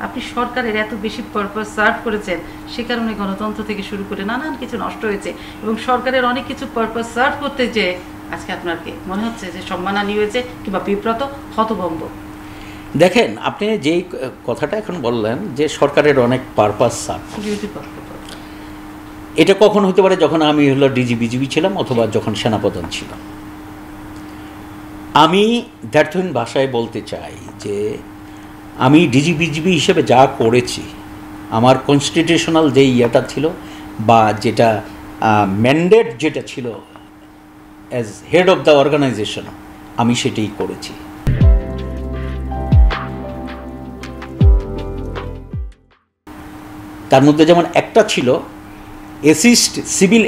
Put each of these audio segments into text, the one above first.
আপনি সরকারের এত বেশি পারপাস সার্ভ করেছেন, সে কারণে গণতন্ত্র থেকে শুরু করে নানান কিছু নষ্ট হয়েছে এবং সরকারের অনেক কিছু পারপাস সার্ভ করতে যে আজকে আপনার কি মনে হচ্ছে যে সম্মানহানি হয়েছে কিংবা বিব্রত হতভম্ব? দেখেন, আপনি যেই কথাটা এখন বললেন যে সরকারের অনেক পারপাস সার্ভ, এটা কখন হতে পারে? যখন আমি হলো ডিজিবিজিবি ছিলাম অথবা যখন সেনাপ্রধান ছিলাম। আমি দ্ব্যর্থহীন ভাষায় বলতে চাই যে আমি ডিজিবিজিবি হিসেবে যা করেছি, আমার কনস্টিটিউশনাল যে ইয়েটা ছিল বা যেটা ম্যান্ডেট যেটা ছিল as head of the organisation, আমি সেটাই করেছি। তার মধ্যে যেমন একটা ছিল assist civil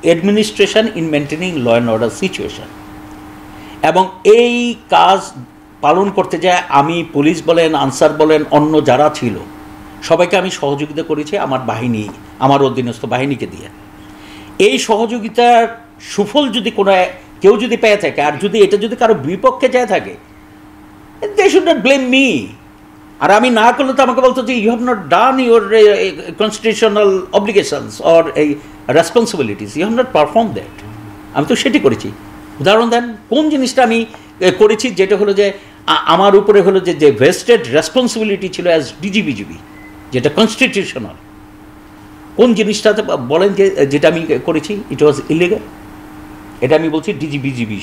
administration in maintaining law and order situation, এবং এই কাজ পালন করতে যায় আমি পুলিশ বলেন, আনসার বলেন, অন্য যারা ছিল সবাইকে আমি সহযোগিতা করেছি আমার বাহিনী, আমার অধীনস্থ বাহিনীকে দিয়ে। এই সহযোগিতার সুফল যদি কোনো কেউ যদি পেয়ে থাকে, আর যদি এটা যদি কারো বিপক্ষে যায় থাকে, they should not blame me. আর আমি না করলে তো আমাকে বলতো যে you have not done your constitutional obligations or এই responsibilities, you have not perform that. আমি তো সেটি করেছি। উদাহরণ দেন কোন জিনিসটা আমি করেছি, যেটা হলো যে আমার উপরে হলো যে ভেস্টেড রেসপন্সিবিলিটি ছিল অ্যাজ ডিজিবিজিবি, যেটা কনস্টিটিউশনাল। কোন জিনিসটাতে বলেন যে যেটা আমি করেছি ইট ওয়াজ ইলিগাল? এটা আমি বলছি ডিজিবিজিবি।